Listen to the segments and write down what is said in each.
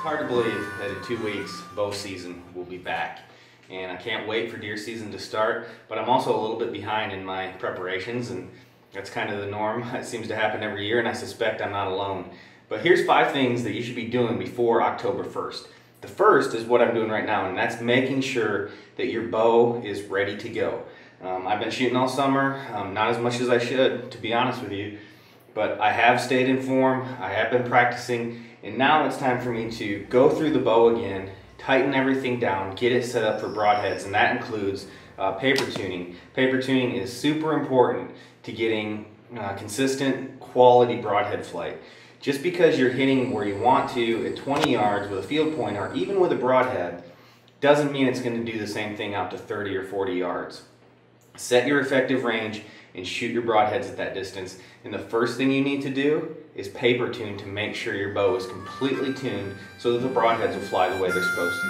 hard to believe that in 2 weeks, bow season will be back. And I can't wait for deer season to start, but I'm also a little bit behind in my preparations, and that's kind of the norm. It seems to happen every year, and I suspect I'm not alone. But here's 5 things that you should be doing before October 1st. The first is what I'm doing right now, and that's making sure that your bow is ready to go. I've been shooting all summer, not as much as I should, to be honest with you, but I have stayed in form, I have been practicing, and now it's time for me to go through the bow again, tighten everything down, get it set up for broadheads, and that includes paper tuning. Paper tuning is super important to getting consistent quality broadhead flight. Just because you're hitting where you want to at 20 yards with a field point or even with a broadhead doesn't mean it's going to do the same thing out to 30 or 40 yards. Set your effective range and shoot your broadheads at that distance. And the first thing you need to do is paper tune to make sure your bow is completely tuned so that the broadheads will fly the way they're supposed to.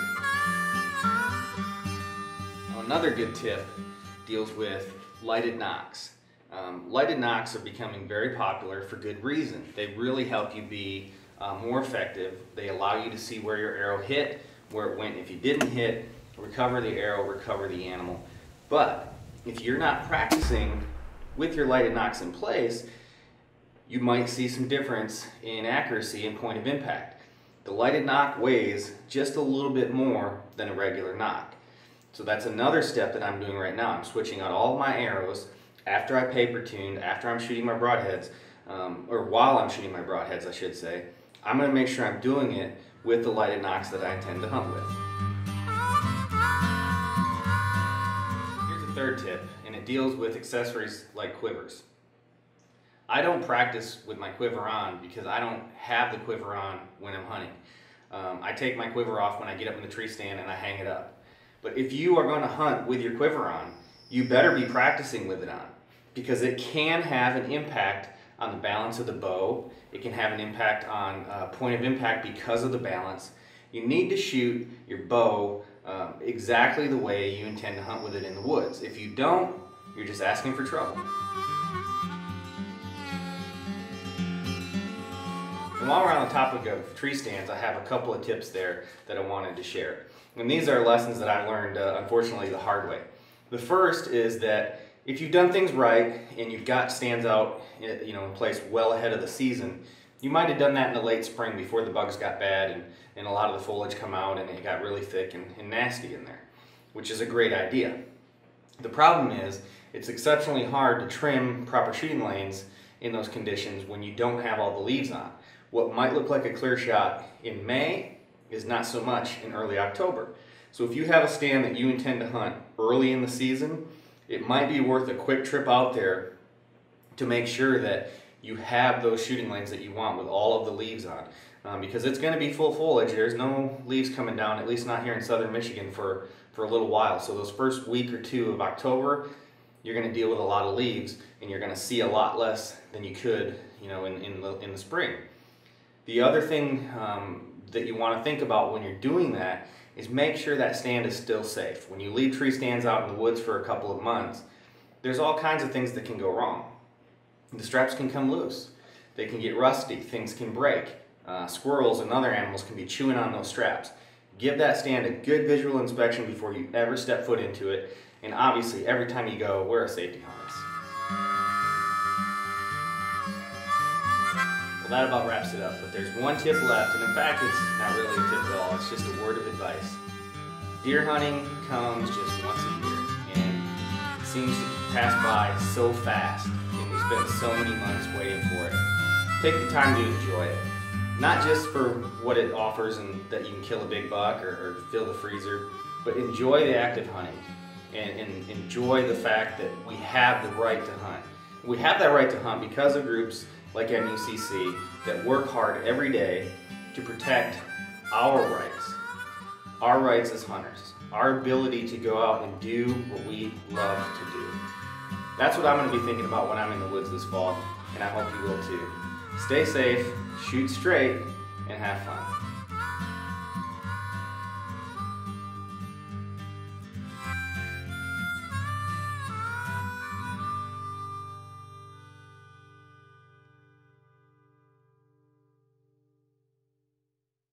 Now, another good tip deals with lighted nocks. Lighted nocks are becoming very popular for good reason. They really help you be more effective. They allow you to see where your arrow hit, where it went if you didn't hit, recover the arrow, recover the animal. But if you're not practicing with your lighted nocks in place, you might see some difference in accuracy and point of impact. The lighted nock weighs just a little bit more than a regular nock. So that's another step that I'm doing right now. I'm switching out all of my arrows after I paper tuned, after I'm shooting my broadheads, or while I'm shooting my broadheads, I should say. I'm going to make sure I'm doing it with the lighted nocks that I intend to hunt with. Here's a third tip, and it deals with accessories like quivers. I don't practice with my quiver on because I don't have the quiver on when I'm hunting. I take my quiver off when I get up in the tree stand and I hang it up. But if you are going to hunt with your quiver on, you better be practicing with it on, because it can have an impact on the balance of the bow. It can have an impact on point of impact because of the balance. You need to shoot your bow exactly the way you intend to hunt with it in the woods. If you don't, you're just asking for trouble. And while we're on the topic of tree stands, I have a couple of tips there that I wanted to share. And these are lessons that I learned, unfortunately, the hard way. The first is that if you've done things right and you've got stands out, in place well ahead of the season, you might have done that in the late spring before the bugs got bad and a lot of the foliage come out and it got really thick and nasty in there, which is a great idea. The problem is it's exceptionally hard to trim proper shooting lanes in those conditions when you don't have all the leaves on. What might look like a clear shot in May is not so much in early October. So if you have a stand that you intend to hunt early in the season, it might be worth a quick trip out there to make sure that you have those shooting lanes that you want with all of the leaves on. Because it's going to be full foliage. There's no leaves coming down, at least not here in southern Michigan, for a little while. So those first week or two of October, you're going to deal with a lot of leaves and you're going to see a lot less than you could in the spring. The other thing that you want to think about when you're doing that is make sure that stand is still safe. When you leave tree stands out in the woods for a couple of months, there's all kinds of things that can go wrong. The straps can come loose. They can get rusty. Things can break. Squirrels and other animals can be chewing on those straps. Give that stand a good visual inspection before you ever step foot into it. And obviously, every time you go, wear a safety harness. Well, that about wraps it up, but there's one tip left, and in fact, it's not really a tip at all, it's just a word of advice. Deer hunting comes just once a year, and it seems to pass by so fast, and we spend so many months waiting for it. Take the time to enjoy it. Not just for what it offers and that you can kill a big buck or fill the freezer, but enjoy the act of hunting, and enjoy the fact that we have the right to hunt. We have that right to hunt because of groups like MUCC that work hard every day to protect our rights as hunters, our ability to go out and do what we love to do. That's what I'm going to be thinking about when I'm in the woods this fall, and I hope you will too. Stay safe, shoot straight, and have fun.